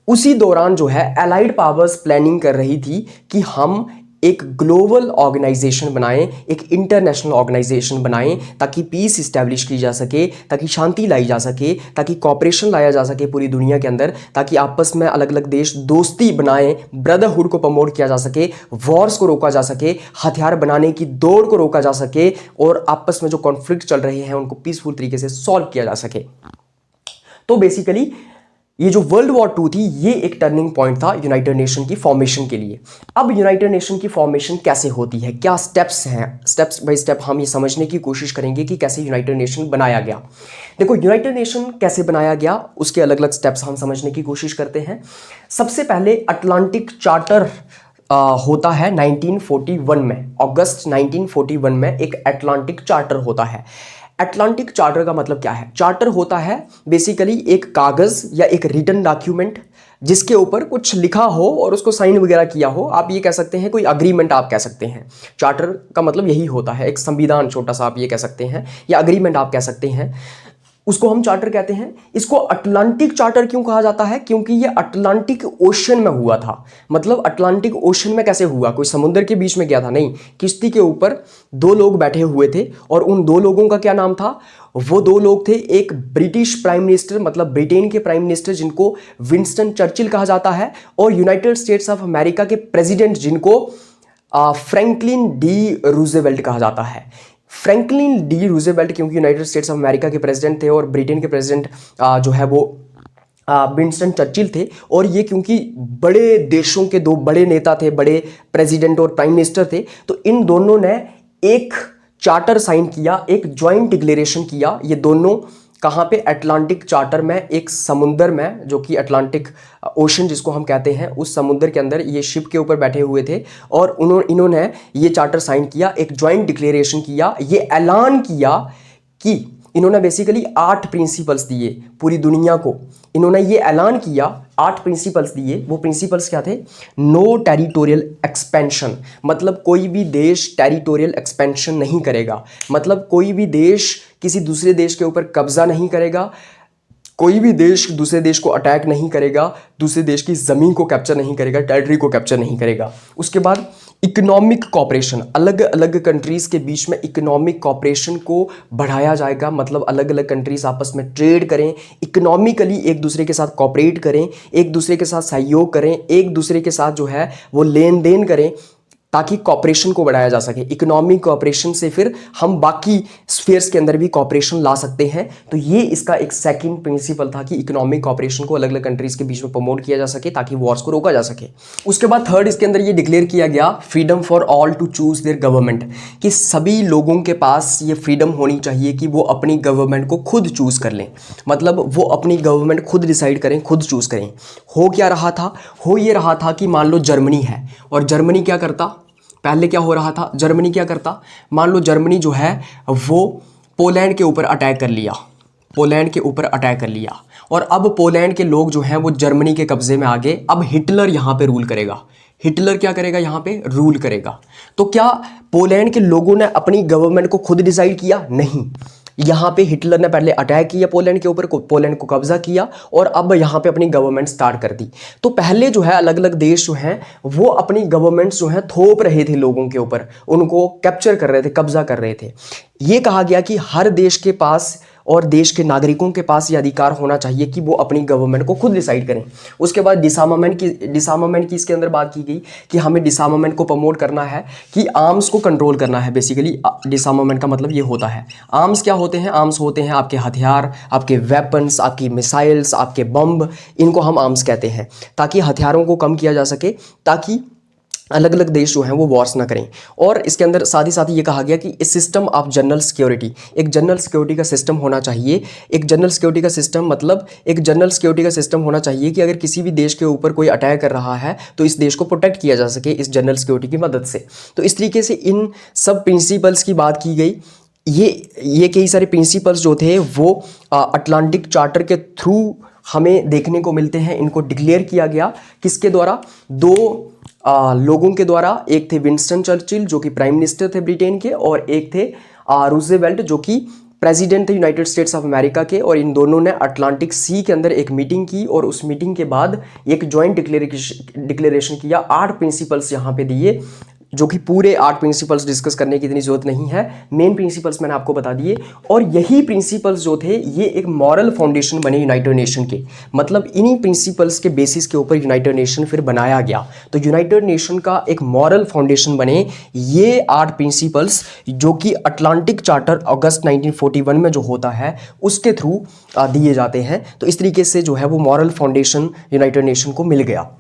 उसी दौरान जो है अलाइड पावर्स प्लानिंग कर रही थी कि हम एक ग्लोबल ऑर्गेनाइजेशन बनाएं, एक इंटरनेशनल ऑर्गेनाइजेशन बनाएं, ताकि पीस इस्टेब्लिश की जा सके, ताकि शांति लाई जा सके, ताकि कॉपरेशन लाया जा सके पूरी दुनिया के अंदर, ताकि आपस में अलग अलग देश दोस्ती बनाएं, ब्रदरहुड को प्रमोट किया जा सके, वॉर्स को रोका जा सके, हथियार बनाने की दौड़ को रोका जा सके, और आपस में जो कॉन्फ्लिक्ट चल रहे हैं उनको पीसफुल तरीके से सॉल्व किया जा सके। तो बेसिकली ये जो वर्ल्ड वॉर 2 थी, ये एक टर्निंग पॉइंट था यूनाइटेड नेशन की फॉर्मेशन के लिए। अब यूनाइटेड नेशन की फॉर्मेशन कैसे होती है, क्या स्टेप्स हैं, स्टेप्स बाय स्टेप हम ये समझने की कोशिश करेंगे कि कैसे यूनाइटेड नेशन बनाया गया। देखो, यूनाइटेड नेशन कैसे बनाया गया, उसके अलग अलग स्टेप्स हम समझने की कोशिश करते हैं। सबसे पहले अटलांटिक चार्टर होता है 1941 में, अगस्त 1941 में एक अटलांटिक चार्टर होता है। अटलांटिक चार्टर का मतलब क्या है? चार्टर होता है बेसिकली एक कागज़ या एक रिटन डॉक्यूमेंट जिसके ऊपर कुछ लिखा हो और उसको साइन वगैरह किया हो, आप ये कह सकते हैं कोई अग्रीमेंट आप कह सकते हैं। चार्टर का मतलब यही होता है, एक संविधान छोटा सा आप ये कह सकते हैं, या अग्रीमेंट आप कह सकते हैं, उसको हम चार्टर कहते हैं। इसको अटलांटिक चार्टर क्यों कहा जाता है? क्योंकि ये अटलांटिक ओशन में हुआ था। मतलब अटलांटिक ओशन में कैसे हुआ? कोई समुद्र के बीच में गया था? नहीं, किश्ती के ऊपर दो लोग बैठे हुए थे और उन दो लोगों का क्या नाम था? वो दो लोग थे, एक ब्रिटिश प्राइम मिनिस्टर, मतलब ब्रिटेन के प्राइम मिनिस्टर जिनको विंस्टन चर्चिल कहा जाता है, और यूनाइटेड स्टेट्स ऑफ अमेरिका के प्रेसिडेंट जिनको फ्रैंकलिन डी रूजवेल्ट कहा जाता है। फ्रैंकलिन डी रूजवेल्ट क्योंकि यूनाइटेड स्टेट्स ऑफ अमेरिका के प्रेसिडेंट थे और ब्रिटेन के प्रेसिडेंट जो है वो विंस्टन चर्चिल थे, और ये क्योंकि बड़े देशों के दो बड़े नेता थे, बड़े प्रेसिडेंट और प्राइम मिनिस्टर थे, तो इन दोनों ने एक चार्टर साइन किया, एक ज्वाइंट डिक्लेरेशन किया। ये दोनों कहाँ पे? अटलांटिक चार्टर में, एक समुंदर में, जो कि अटलांटिक ओशन जिसको हम कहते हैं, उस समुद्र के अंदर ये शिप के ऊपर बैठे हुए थे और इन्होंने ये चार्टर साइन किया, एक ज्वाइंट डिक्लेरेशन किया, ये ऐलान किया कि इन्होंने बेसिकली 8 प्रिंसिपल्स दिए पूरी दुनिया को। इन्होंने ये ऐलान किया, 8 प्रिंसिपल्स दिए। वो प्रिंसिपल्स क्या थे? नो टेरिटोरियल एक्सपेंशन, मतलब कोई भी देश टेरिटोरियल एक्सपेंशन नहीं करेगा, मतलब कोई भी देश किसी दूसरे देश के ऊपर कब्जा नहीं करेगा, कोई भी देश दूसरे देश को अटैक नहीं करेगा, दूसरे देश की ज़मीन को कैप्चर नहीं करेगा, टेरिटरी को कैप्चर नहीं करेगा। उसके बाद इकोनॉमिक कॉपरेशन, अलग अलग कंट्रीज़ के बीच में इकोनॉमिक कॉपरेशन को बढ़ाया जाएगा, मतलब अलग अलग कंट्रीज़ आपस में ट्रेड करें, इकोनॉमिकली एक दूसरे के साथ कॉपरेट करें, एक दूसरे के साथ सहयोग करें, एक दूसरे के साथ जो है वो लेन देन करें, ताकि कॉपरेशन को बढ़ाया जा सके। इकोनॉमिक कॉपरेशन से फिर हम बाकी स्फीयर्स के अंदर भी कॉपरेशन ला सकते हैं। तो ये इसका एक सेकंड प्रिंसिपल था कि इकोनॉमिक कॉपरेशन को अलग अलग कंट्रीज के बीच में प्रमोट किया जा सके ताकि वॉर्स को रोका जा सके। उसके बाद थर्ड इसके अंदर ये डिक्लेयर किया गया freedom for all to choose their government, कि सभी लोगों के पास ये फ्रीडम होनी चाहिए कि वो अपनी गवर्नमेंट को खुद चूज कर लें, मतलब वो अपनी गवर्नमेंट खुद डिसाइड करें, खुद चूज करें। हो क्या रहा था? हो ये रहा था कि मान लो जर्मनी है, और जर्मनी क्या करता? पहले क्या हो रहा था? जर्मनी क्या करता? मान लो जर्मनी जो है वो पोलैंड के ऊपर अटैक कर लिया, पोलैंड के ऊपर अटैक कर लिया, और अब पोलैंड के लोग जो हैं वो जर्मनी के कब्जे में आ गए। अब हिटलर यहाँ पे रूल करेगा। हिटलर क्या करेगा? यहाँ पे रूल करेगा। तो क्या पोलैंड के लोगों ने अपनी गवर्नमेंट को खुद डिसाइड किया? नहीं, यहाँ पे हिटलर ने पहले अटैक किया पोलैंड के ऊपर, पोलैंड को कब्जा किया और अब यहाँ पे अपनी गवर्नमेंट स्टार्ट कर दी। तो पहले जो है अलग अलग देश जो हैं वो अपनी गवर्नमेंट्स जो हैं थोप रहे थे लोगों के ऊपर, उनको कैप्चर कर रहे थे, कब्जा कर रहे थे। ये कहा गया कि हर देश के पास और देश के नागरिकों के पास ये अधिकार होना चाहिए कि वो अपनी गवर्नमेंट को खुद डिसाइड करें। उसके बाद डिसआर्मामेंट की इसके अंदर बात की गई कि हमें डिसआर्मामेंट को प्रमोट करना है, कि आर्म्स को कंट्रोल करना है। बेसिकली डिसआर्मामेंट का मतलब ये होता है। आर्म्स क्या होते हैं? आर्म्स होते हैं आपके हथियार, आपके वेपन्स, आपकी मिसाइल्स, आपके बम, इनको हम आर्म्स कहते हैं, ताकि हथियारों को कम किया जा सके, ताकि अलग अलग देश जो हैं वो वॉर्स ना करें। और इसके अंदर साथ ही ये कहा गया कि इस सिस्टम ऑफ जनरल सिक्योरिटी, एक जनरल सिक्योरिटी का सिस्टम होना चाहिए। एक जनरल सिक्योरिटी का सिस्टम मतलब एक जनरल सिक्योरिटी का सिस्टम होना चाहिए कि अगर किसी भी देश के ऊपर कोई अटैक कर रहा है तो इस देश को प्रोटेक्ट किया जा सके इस जनरल सिक्योरिटी की मदद से। तो इस तरीके से इन सब प्रिंसिपल्स की बात की गई। ये कई सारे प्रिंसिपल्स जो थे वो अटलांटिक चार्टर के थ्रू हमें देखने को मिलते हैं। इनको डिक्लेयर किया गया किसके द्वारा? दो लोगों के द्वारा। एक थे विंस्टन चर्चिल जो कि प्राइम मिनिस्टर थे ब्रिटेन के, और एक थे रूजवेल्ट जो कि प्रेसिडेंट थे यूनाइटेड स्टेट्स ऑफ अमेरिका के। और इन दोनों ने अटलांटिक सी के अंदर एक मीटिंग की और उस मीटिंग के बाद एक जॉइंट डिक्लेरेशन किया। 8 प्रिंसिपल्स यहाँ पे दिए, जो कि पूरे 8 प्रिंसिपल्स डिस्कस करने की इतनी जरूरत नहीं है, मेन प्रिंसिपल्स मैंने आपको बता दिए। और यही प्रिंसिपल्स जो थे ये एक मॉरल फाउंडेशन बने यूनाइटेड नेशन के, मतलब इन्हीं प्रिंसिपल्स के बेसिस के ऊपर यूनाइटेड नेशन फिर बनाया गया। तो यूनाइटेड नेशन का एक मॉरल फाउंडेशन बने ये 8 प्रिंसिपल्स, जो कि अटलांटिक चार्टर अगस्त 1941 में जो होता है उसके थ्रू दिए जाते हैं। तो इस तरीके से जो है वो मॉरल फाउंडेशन यूनाइटेड नेशन को मिल गया।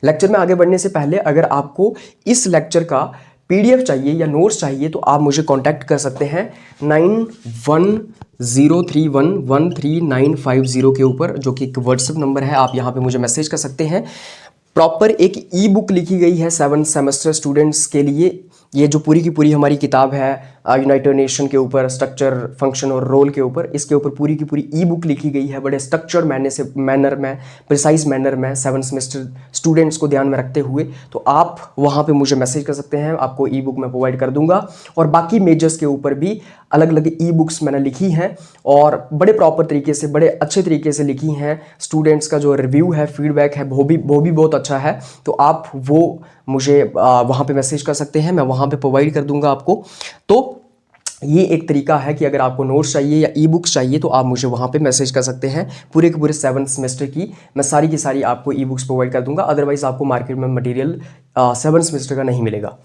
लेक्चर में आगे बढ़ने से पहले अगर आपको इस लेक्चर का पीडीएफ चाहिए या नोट्स चाहिए तो आप मुझे कांटेक्ट कर सकते हैं 9103113950 के ऊपर, जो कि एक व्हाट्सएप नंबर है। आप यहाँ पे मुझे मैसेज कर सकते हैं। प्रॉपर एक ई बुक लिखी गई है 7 सेमेस्टर स्टूडेंट्स के लिए। ये जो पूरी की पूरी हमारी किताब है यूनाइटेड नेशन के ऊपर, स्ट्रक्चर, फंक्शन और रोल के ऊपर, इसके ऊपर पूरी की पूरी ई बुक लिखी गई है बड़े स्ट्रक्चर्ड मैनर में, प्रिसाइज मैनर में, 7 सेमेस्टर स्टूडेंट्स को ध्यान में रखते हुए। तो आप वहाँ पे मुझे मैसेज कर सकते हैं, आपको ई बुक मैं प्रोवाइड कर दूंगा। और बाकी मेजर्स के ऊपर भी अलग अलग ई बुक्स मैंने लिखी हैं और बड़े प्रॉपर तरीके से, बड़े अच्छे तरीके से लिखी हैं। स्टूडेंट्स का जो रिव्यू है, फीडबैक है, वो भी बहुत अच्छा है। तो आप वो मुझे वहाँ पे मैसेज कर सकते हैं, मैं वहाँ पे प्रोवाइड कर दूंगा आपको। तो ये एक तरीका है कि अगर आपको नोट्स चाहिए या ई बुक्स चाहिए तो आप मुझे वहाँ पे मैसेज कर सकते हैं। पूरे के पूरे 7 सेमेस्टर की मैं सारी की सारी आपको ई बुक्स प्रोवाइड कर दूंगा। अदरवाइज आपको मार्केट में मटेरियल 7 सेमेस्टर का नहीं मिलेगा।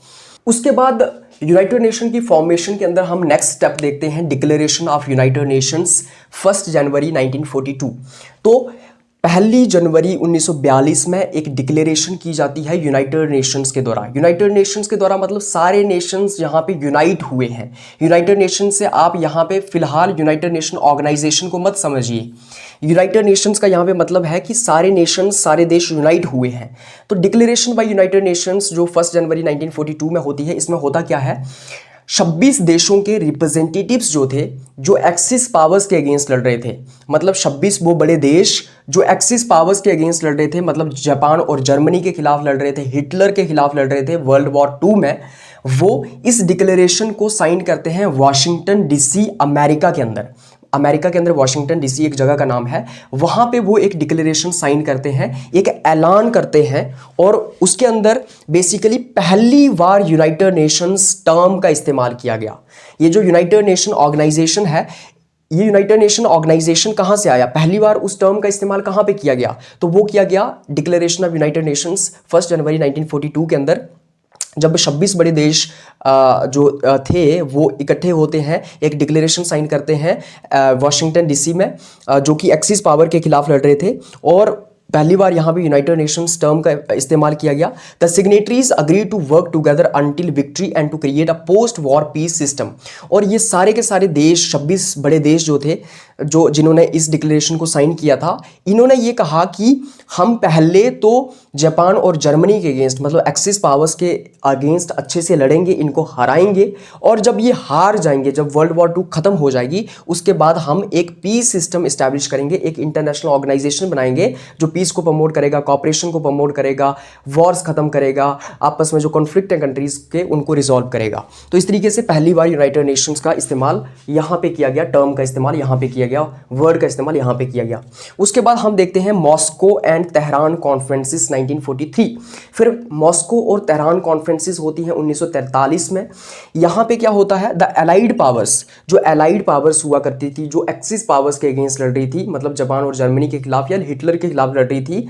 उसके बाद यूनाइटेड नेशन की फॉर्मेशन के अंदर हम नेक्स्ट स्टेप देखते हैं, डिक्लेरेशन ऑफ यूनाइटेड नेशंस 1 जनवरी 1942। तो 1 जनवरी 1942 में एक डिक्लेरेशन की जाती है यूनाइटेड नेशंस के द्वारा। यूनाइटेड नेशंस के द्वारा मतलब सारे नेशंस यहाँ पे यूनाइट हुए हैं। यूनाइटेड नेशन से आप यहाँ पे फिलहाल यूनाइटेड नेशन ऑर्गेनाइजेशन को मत समझिए। यूनाइटेड नेशंस का यहाँ पे मतलब है कि सारे नेशंस, सारे देश यूनाइट हुए हैं। तो डिक्लेरेशन बाय यूनाइटेड नेशंस जो 1 जनवरी 1942 में होती है, इसमें होता क्या है, 26 देशों के रिप्रेजेंटेटिव्स जो थे, जो एक्सिस पावर्स के अगेंस्ट लड़ रहे थे, मतलब 26 वो बड़े देश जो एक्सिस पावर्स के अगेंस्ट लड़ रहे थे, मतलब जापान और जर्मनी के खिलाफ लड़ रहे थे, हिटलर के खिलाफ लड़ रहे थे वर्ल्ड वॉर 2 में, वो इस डिक्लेरेशन को साइन करते हैं वाशिंगटन डीसी, अमेरिका के अंदर। अमेरिका के अंदर वाशिंगटन डीसी एक जगह का नाम है। वहाँ पे वो एक डिक्लेरेशन साइन करते हैं, एक ऐलान करते हैं, और उसके अंदर बेसिकली पहली बार यूनाइटेड नेशंस टर्म का इस्तेमाल किया गया। ये जो यूनाइटेड नेशन ऑर्गेनाइजेशन है, ये यूनाइटेड नेशन ऑर्गेनाइजेशन कहाँ से आया, पहली बार उस टर्म का इस्तेमाल कहाँ पे किया गया, तो वो किया गया डिक्लेरेशन ऑफ यूनाइटेड नेशंस 1 जनवरी 1942 के अंदर, जब 26 बड़े देश जो थे वो इकट्ठे होते हैं, एक डिक्लेरेशन साइन करते हैं वाशिंगटन डीसी में, जो कि एक्सिस पावर के खिलाफ लड़ रहे थे, और पहली बार यहाँ पे यूनाइटेड नेशंस टर्म का इस्तेमाल किया गया। The signatories agree to work together until victory and to create a post war peace system. और ये सारे के सारे देश, 26 बड़े देश जो थे, जो जिन्होंने इस डिक्लेरेशन को साइन किया था, इन्होंने ये कहा कि हम पहले तो जापान और जर्मनी के अगेंस्ट, मतलब एक्सिस पावर्स के अगेंस्ट अच्छे से लड़ेंगे, इनको हराएंगे, और जब ये हार जाएंगे, जब वर्ल्ड वॉर 2 खत्म हो जाएगी, उसके बाद हम एक पीस सिस्टम इस्टेब्लिश करेंगे, एक इंटरनेशनल ऑर्गेनाइजेशन बनाएंगे जो पीस को प्रमोट करेगा, कॉपरेशन को प्रमोट करेगा, वॉर्स खत्म करेगा, आपस में जो कॉन्फ्लिक्ट है कंट्रीज के उनको रिजॉल्व करेगा। तो इस तरीके से पहली बार यूनाइटेड नेशंस का इस्तेमाल यहाँ पे किया गया, टर्म का इस्तेमाल यहाँ पे किया गया, वर्ड का इस्तेमाल यहाँ पे किया गया। उसके बाद हम देखते हैं मॉस्को एंड तेहरान कॉन्फ्रेंसिस 1943। फिर मॉस्को और तेहरान कॉन्फ्रेंसिस होती हैं 1943 में। यहाँ पे क्या होता है, द एलाइड पावर्स, जो एलाइड पावर्स हुआ करती थी, जो एक्सिस पावर्स के अगेंस्ट लड़ रही थी, मतलब जापान और जर्मनी के खिलाफ या हिटलर के खिलाफ लड़ रही थी,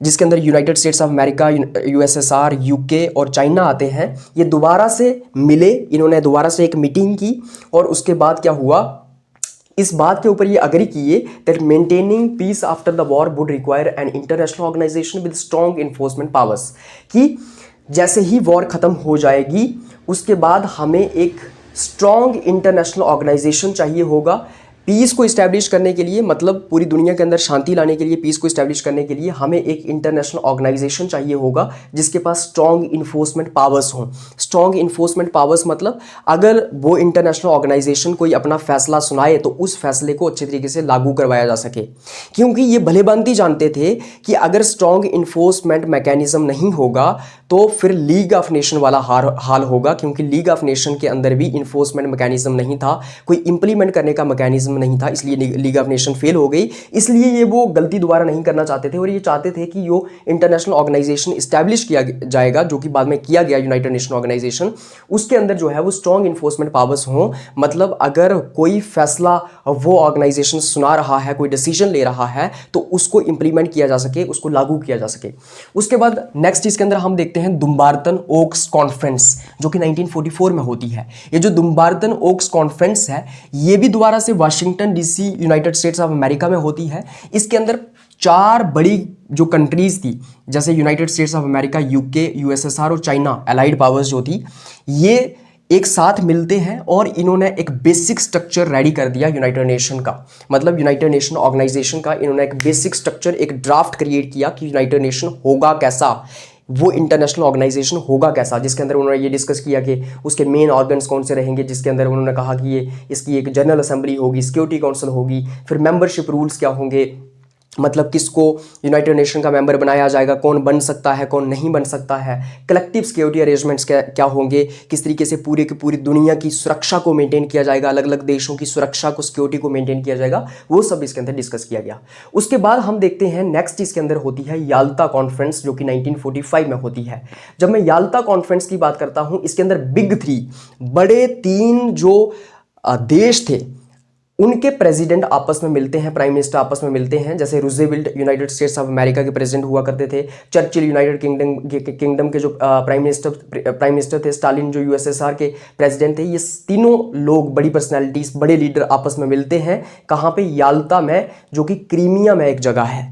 जिसके अंदर United states of America, USSR, UK और चाइना आते हैं, ये दोबारा से मिले, इन्होंने दोबारा से एक मीटिंग की, और उसके बाद क्या हुआ, इस बात के ऊपर ये अग्री किए that maintaining peace after the war would require an international organisation with strong enforcement powers, कि जैसे ही वॉर खत्म हो जाएगी उसके बाद हमें एक स्ट्रॉन्ग इंटरनेशनल ऑर्गेनाइजेशन चाहिए होगा पीस को इस्टेब्लिश करने के लिए, मतलब पूरी दुनिया के अंदर शांति लाने के लिए, पीस को इस्टेब्लिश करने के लिए हमें एक इंटरनेशनल ऑर्गेनाइजेशन चाहिए होगा जिसके पास स्ट्रॉन्ग इन्फोर्समेंट पावर्स हों। स्ट्रॉन्ग इन्फोर्समेंट पावर्स मतलब अगर वो इंटरनेशनल ऑर्गेनाइजेशन कोई अपना फैसला सुनाए तो उस फैसले को अच्छे तरीके से लागू करवाया जा सके, क्योंकि ये भलेभांति जानते थे कि अगर स्ट्रॉन्ग इन्फोर्समेंट मैकेनिज्म नहीं होगा तो फिर लीग ऑफ नेशन वाला हाल होगा, क्योंकि लीग ऑफ नेशन के अंदर भी इन्फोर्समेंट मैकेनिज्म नहीं था, कोई इंप्लीमेंट करने का मैकेनिज्म नहीं था, इसलिए लीग ऑफ नेशन फेल हो गई। इसलिए ये वो गलती दोबारा नहीं करना चाहते थे और ये चाहते थे कि यो इंटरनेशनल ऑर्गेनाइजेशन इस्टेब्लिश किया जाएगा, जो कि बाद में किया गया यूनाइटेड नेशन ऑर्गेनाइजेशन। उसके अंदर जो है वो स्ट्रॉन्ग इन्फोर्समेंट पावर्स हों, मतलब अगर कोई फैसला वो ऑर्गेनाइजेशन सुना रहा है, कोई डिसीजन ले रहा है, तो उसको इंप्लीमेंट किया जा सके, उसको लागू किया जा सके। उसके बाद नेक्स्ट इसके अंदर हम देखते हैं दुम्बार्टन ओक्स कॉन्फ्रेंस, जो कि 1944 में होती है। ये जो दुम्बार्टन ओक्स कॉन्फ्रेंस है ये भी दोबारा से Washington DC United states of America में होती है। इसके अंदर 4 बड़ी जो कंट्रीज थी, जैसे United states of America, UK, USSR और चाइना, एलाइड पावर्स जो थी, ये एक साथ मिलते हैं और इन्होंने एक बेसिक स्ट्रक्चर रेडी कर दिया यूनाइटेड नेशन का, मतलब यूनाइटेड नेशन ऑर्गेनाइजेशन का। इन्होंने एक बेसिक स्ट्रक्चर, एक ड्राफ्ट क्रिएट किया कि यूनाइटेड नेशन होगा कैसा, वो इंटरनेशनल ऑर्गेनाइजेशन होगा कैसा, जिसके अंदर उन्होंने ये डिस्कस किया कि उसके मेन ऑर्गन्स कौन से रहेंगे, जिसके अंदर उन्होंने कहा कि ये इसकी एक जनरल असेंबली होगी, सिक्योरिटी काउंसिल होगी, फिर मेंबरशिप रूल्स क्या होंगे, मतलब किसको यूनाइटेड नेशन का मेंबर बनाया जाएगा, कौन बन सकता है कौन नहीं बन सकता है, कलेक्टिव सिक्योरिटी अरेंजमेंट्स क्या होंगे, किस तरीके से पूरे की पूरी दुनिया की सुरक्षा को मेंटेन किया जाएगा, अलग अलग देशों की सुरक्षा को सिक्योरिटी को मेंटेन किया जाएगा, वो सब इसके अंदर डिस्कस किया गया। उसके बाद हम देखते हैं नेक्स्ट इसके अंदर होती है याल्टा कॉन्फ्रेंस, जो कि 1945 में होती है। जब मैं याल्टा कॉन्फ्रेंस की बात करता हूं, इसके अंदर बिग 3 बड़े 3 जो देश थे उनके प्रेसिडेंट आपस में मिलते हैं, प्राइम मिनिस्टर आपस में मिलते हैं। जैसे Roosevelt United states of America के प्रेसिडेंट हुआ करते थे, चर्चिल यूनाइटेड किंगडम के जो प्राइम मिनिस्टर थे, स्टालिन जो यूएसएसआर के प्रेसिडेंट थे। ये तीनों लोग बड़ी पर्सनैलिटीज, बड़े लीडर आपस में मिलते हैं। कहाँ पे? याल्टा में, जो कि क्रीमिया में एक जगह है।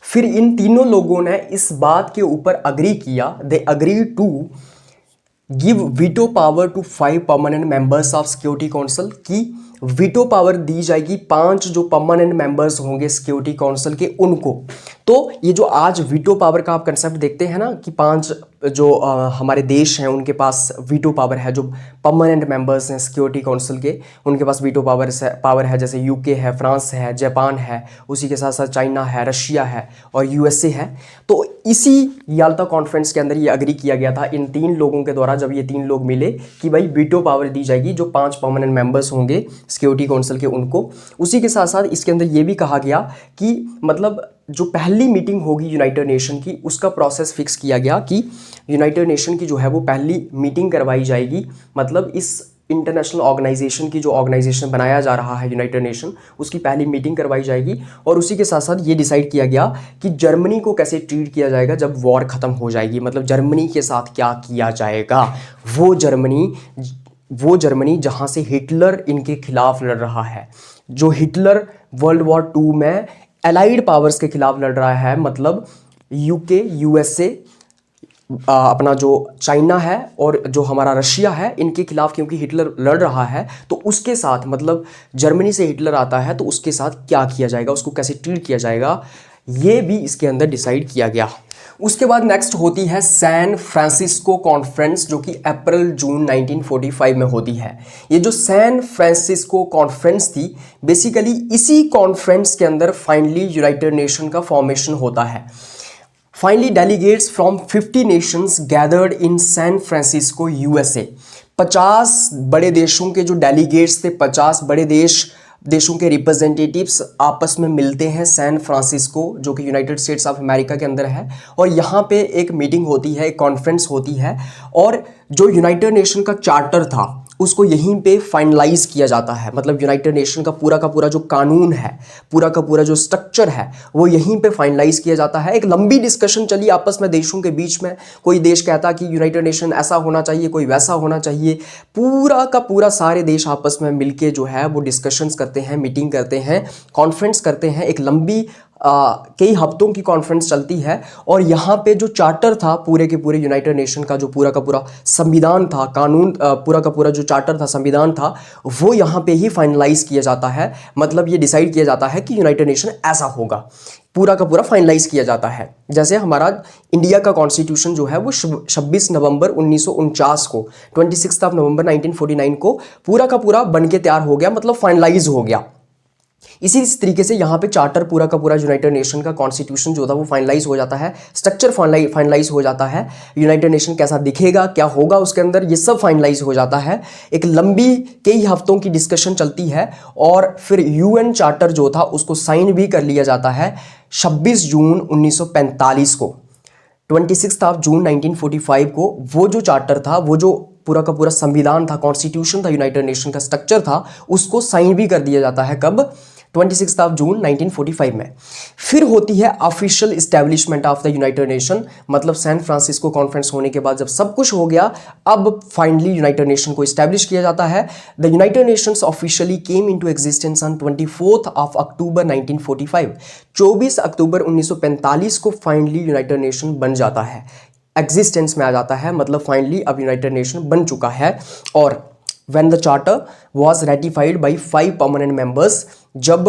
फिर इन तीनों लोगों ने इस बात के ऊपर अग्री किया, they agree to give veto power to 5 permanent members of Security Council, की वीटो पावर दी जाएगी 5 जो परमानेंट मेंबर्स होंगे सिक्योरिटी काउंसिल के, उनको। तो ये जो आज वीटो पावर का आप कंसेप्ट देखते हैं ना कि 5 जो हमारे देश हैं उनके पास वीटो पावर है, जो परमानेंट मेंबर्स हैं सिक्योरिटी काउंसिल के, उनके पास वीटो पावर है। जैसे यूके है, फ्रांस है, जापान है, उसी के साथ साथ चाइना है, रशिया है और यूएसए है। तो इसी याल्टा कॉन्फ्रेंस के अंदर ये अग्री किया गया था इन 3 लोगों के द्वारा, जब ये 3 लोग मिले कि भाई वीटो पावर दी जाएगी जो 5 परमानेंट मेंबर्स होंगे सिक्योरिटी काउंसिल के, उनको। उसी के साथ साथ इसके अंदर ये भी कहा गया कि मतलब जो पहली मीटिंग होगी यूनाइटेड नेशन की, उसका प्रोसेस फिक्स किया गया कि यूनाइटेड नेशन की जो है वो पहली मीटिंग करवाई जाएगी। मतलब इस इंटरनेशनल ऑर्गेनाइजेशन की, जो ऑर्गेनाइजेशन बनाया जा रहा है यूनाइटेड नेशन, उसकी पहली मीटिंग करवाई जाएगी। और उसी के साथ साथ ये डिसाइड किया गया कि जर्मनी को कैसे ट्रीट किया जाएगा जब वॉर ख़त्म हो जाएगी, मतलब जर्मनी के साथ क्या किया जाएगा। वो जर्मनी जहाँ से हिटलर इनके खिलाफ लड़ रहा है, जो हिटलर वर्ल्ड वॉर 2 में एलाइड पावर्स के खिलाफ लड़ रहा है, मतलब यूके, यूएसए, अपना जो चाइना है और जो हमारा रशिया है, इनके खिलाफ क्योंकि हिटलर लड़ रहा है, तो उसके साथ मतलब जर्मनी से हिटलर आता है तो उसके साथ क्या किया जाएगा, उसको कैसे ट्रीट किया जाएगा, ये भी इसके अंदर डिसाइड किया गया। उसके बाद नेक्स्ट होती है सैन फ्रांसिस्को कॉन्फ्रेंस, जो कि अप्रैल जून 1945 में होती है। ये जो सैन फ्रांसिस्को कॉन्फ्रेंस थी, बेसिकली इसी कॉन्फ्रेंस के अंदर फाइनली यूनाइटेड नेशन का फॉर्मेशन होता है। Finally delegates from 50 nations gathered in San Francisco, USA. 50 बड़े देशों के जो डेलीगेट्स थे, 50 बड़े देशों के रिप्रेजेंटेटिव्स आपस में मिलते हैं सैन फ्रांसिस्को, जो कि यूनाइटेड स्टेट्स ऑफ अमेरिका के अंदर है। और यहाँ पे एक मीटिंग होती है, एक कॉन्फ्रेंस होती है, और जो यूनाइटेड नेशन का चार्टर था उसको यहीं पे फाइनलाइज किया जाता है। मतलब यूनाइटेड नेशन का पूरा जो कानून है, पूरा का पूरा जो स्ट्रक्चर है, वो यहीं पे फाइनलाइज किया जाता है। एक लंबी डिस्कशन चली आपस में देशों के बीच में। कोई देश कहता कि यूनाइटेड नेशन ऐसा होना चाहिए, कोई वैसा होना चाहिए। पूरा का पूरा सारे देश आपस में मिलके जो है वो डिस्कशंस करते हैं, मीटिंग करते हैं, कॉन्फ्रेंस करते हैं। एक लंबी कई हफ्तों की कॉन्फ्रेंस चलती है। और यहाँ पे जो चार्टर था पूरे के पूरे यूनाइटेड नेशन का, जो पूरा का पूरा संविधान था, कानून, पूरा का पूरा जो चार्टर था, संविधान था, वो यहाँ पे ही फाइनलाइज किया जाता है। मतलब ये डिसाइड किया जाता है कि यूनाइटेड नेशन ऐसा होगा, पूरा का पूरा फाइनलाइज किया जाता है। जैसे हमारा इंडिया का कॉन्स्टिट्यूशन जो है वो 26 नवंबर 1949 को, 26 नवंबर 1949 को पूरा का पूरा बन के तैयार हो गया, मतलब फाइनलाइज हो गया। इसी तरीके से यहाँ पे चार्टर, पूरा का पूरा यूनाइटेड नेशन का कॉन्स्टिट्यूशन जो था वो फाइनलाइज हो जाता है, स्ट्रक्चर फाइनलाइज हो जाता है, यूनाइटेड नेशन कैसा दिखेगा, क्या होगा उसके अंदर, ये सब फाइनलाइज हो जाता है। एक लंबी कई हफ्तों की डिस्कशन चलती है और फिर यूएन चार्टर जो था उसको साइन भी कर लिया जाता है 26 जून 1945 को। 26 जून 1945 को वो जो चार्टर था, वो जो पूरा का पूरा संविधान था, कॉन्स्टिट्यूशन था, यूनाइटेड नेशन का स्ट्रक्चर था, उसको साइन भी कर दिया जाता है। कब? 26 जून 1945 में। फिर होती है official establishment of the United nation. मतलब सैन फ्रांसिस्को कॉन्फ्रेंस होने के बाद जब सब कुछ हो गया, अब फाइनली यूनाइटेड नेशन को इस्टेब्लिश किया जाता है। The United Nations officially came into existence on 24 अक्टूबर 1945। 24 अक्टूबर 1945 को फाइनली यूनाइटेड नेशन बन जाता है, एग्जिस्टेंस में आ जाता है। मतलब फाइनली अब यूनाइटेड नेशन बन चुका है। और when the charter was ratified by 5 permanent members, जब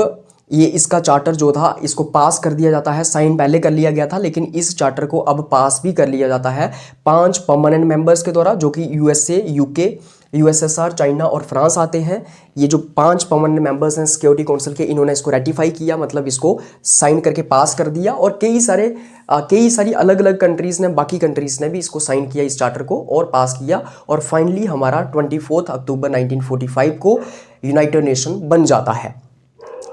ये इसका चार्टर जो था इसको पास कर दिया जाता है, साइन पहले कर लिया गया था लेकिन इस चार्टर को अब पास भी कर लिया जाता है 5 परमानेंट मेंबर्स के द्वारा, जो कि यूएसए, यूके, यूएसएसआर, चाइना और फ्रांस आते हैं। ये जो 5 परमानेंट मेंबर्स हैं सिक्योरिटी काउंसिल के, इन्होंने इसको रेटिफाई किया, मतलब इसको साइन करके पास कर दिया। और कई सारी अलग अलग कंट्रीज़ ने, बाकी कंट्रीज़ ने भी इसको साइन किया इस चार्टर को और पास किया। और फाइनली हमारा 24 अक्टूबर 1945 को यूनाइटेड नेशन बन जाता है।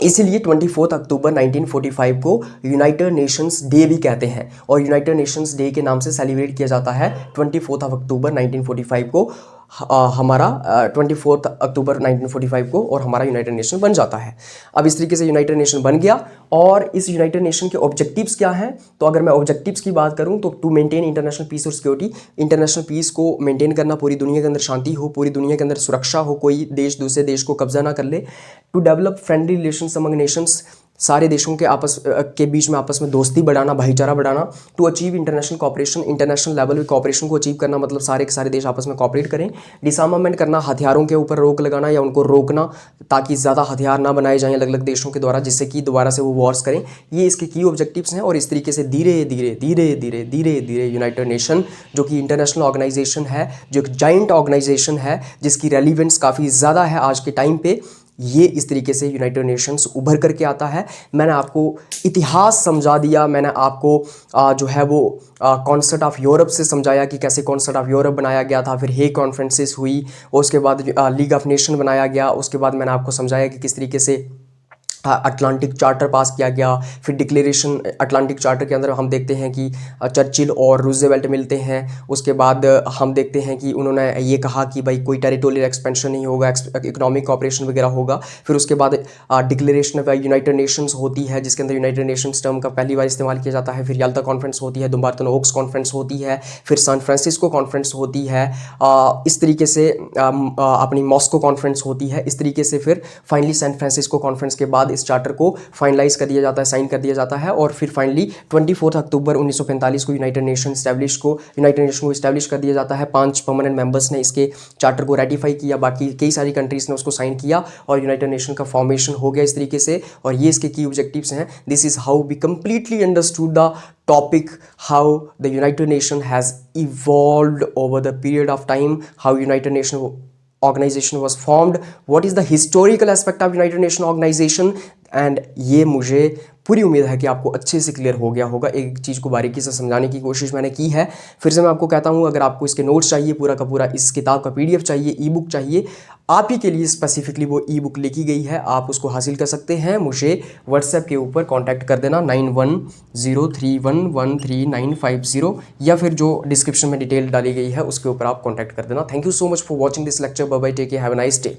इसीलिए 24 अक्टूबर 1945 को यूनाइटेड नेशंस डे भी कहते हैं और यूनाइटेड नेशंस डे के नाम से सेलिब्रेट किया जाता है 24 अक्टूबर 1945 को। हमारा 24 अक्टूबर 1945 को और हमारा यूनाइटेड नेशन बन जाता है। अब इस तरीके से यूनाइटेड नेशन बन गया। और इस यूनाइटेड नेशन के ऑब्जेक्टिव्स क्या हैं, तो अगर मैं ऑब्जेक्टिव्स की बात करूं तो टू मेंटेन इंटरनेशनल पीस और सिक्योरिटी, इंटरनेशनल पीस को मेंटेन करना, पूरी दुनिया के अंदर शांति हो, पूरी दुनिया के अंदर सुरक्षा हो, कोई देश दूसरे देश को कब्जा ना कर ले। To develop friendly relations among nations, सारे देशों के बीच में आपस में दोस्ती बढ़ाना, भाईचारा बढ़ाना। To achieve international cooperation, international level पे कॉपरेशन को अचीव करना, मतलब सारे के सारे देश आपस में कॉपरेट करें। डिसआर्मामेंट करना, हथियारों के ऊपर रोक लगाना या उनको रोकना ताकि ज़्यादा हथियार ना बनाए जाएं अलग अलग देशों के द्वारा, जिससे कि दोबारा से वो वॉर्स करें। ये इसके की ऑब्जेक्टिव्स हैं। और इस तरीके से धीरे धीरे यूनाइटेड नेशन, जो कि इंटरनेशनल ऑर्गेनाइजेशन है, जो एक जाइंट ऑर्गेनाइजेशन है जिसकी रेलिवेंस काफ़ी ज़्यादा है आज के टाइम पे, ये इस तरीके से यूनाइटेड नेशंस उभर करके आता है। मैंने आपको इतिहास समझा दिया, मैंने आपको जो है वो कॉन्सर्ट ऑफ यूरोप से समझाया कि कैसे कॉन्सर्ट ऑफ यूरोप बनाया गया था, फिर हेग कॉन्फ्रेंसेस हुई, उसके बाद लीग ऑफ नेशन बनाया गया, उसके बाद मैंने आपको समझाया कि किस तरीके से अटलांटिक चार्टर पास किया गया। फिर डिक्लेरेशन, अटलांटिक चार्टर के अंदर हम देखते हैं कि चर्चिल और रूजवेल्ट मिलते हैं। उसके बाद हम देखते हैं कि उन्होंने ये कहा कि भाई कोई टेरिटोरियल एक्सपेंशन नहीं होगा, इकोनॉमिक कॉपरेशन वगैरह होगा। फिर उसके बाद डिक्लेरेशन ऑफ यूनाइटेड नेशंस होती है, जिसके अंदर यूनाइटेड नेशंस टर्म का पहली बार इस्तेमाल किया जाता है। फिर याल्टा कॉन्फ्रेंस होती है, दुम्बार्टन ओक्स कॉन्फ्रेंस होती है, फिर सैन फ्रांसिस्को कॉन्फ्रेंस होती है, इस तरीके से अपनी मॉस्को कॉन्फ्रेंस होती है। इस तरीके से फिर फाइनली सैन फ्रांसिस्को कॉन्फ्रेंस के बाद इस चार्टर को फाइनलाइज कर दिया जाता है, साइन कर दिया जाता है। और फिर फाइनली 24 अक्टूबर 1945 को यूनाइटेड नेशन को इस्टेब्लिश कर दिया जाता है। 5 परमानेंट मेंबर्स ने इसके चार्टर को रेटिफाई किया, बाकी कई सारी कंट्रीज ने उसको साइन किया और यूनाइटेड नेशन का फॉर्मेशन हो गया इस तरीके से। और ये इसके की ऑब्जेक्टिव्स हैं। This is how we completely understood the topic, how the United Nation has evolved over the period of time, how United Nation organization was formed, what is the historical aspect of United Nation organization, and ये मुझे पूरी उम्मीद है कि आपको अच्छे से क्लियर हो गया होगा। एक चीज़ को बारीकी से समझाने की कोशिश मैंने की है। फिर से मैं आपको कहता हूँ, अगर आपको इसके नोट्स चाहिए, पूरा का पूरा इस किताब का PDF चाहिए, ई बुक चाहिए, आप ही के लिए स्पेसिफिकली वो ई बुक लिखी गई है, आप उसको हासिल कर सकते हैं। मुझे व्हाट्सएप के ऊपर कांटेक्ट कर देना 9103113950, या फिर जो डिस्क्रिप्शन में डिटेल डाली गई है उसके ऊपर आप कांटेक्ट कर देना। Thank you so much for watching this lecture. Bye bye, take care, have a nice day.